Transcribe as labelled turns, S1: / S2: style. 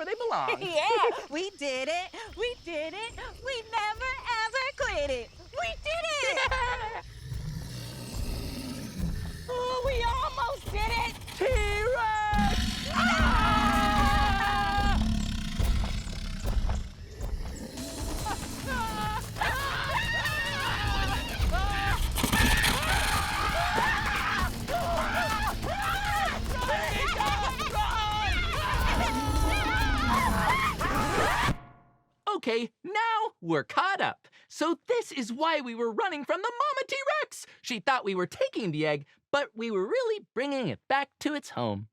S1: where they belong.
S2: Yeah, we did it. We did it. We never ever quit it. We did it. Oh, we almost did it.
S1: T-Rex! Okay, now we're caught up. So this is why we were running from the Mama T-Rex. She thought we were taking the egg, but we were really bringing it back to its home.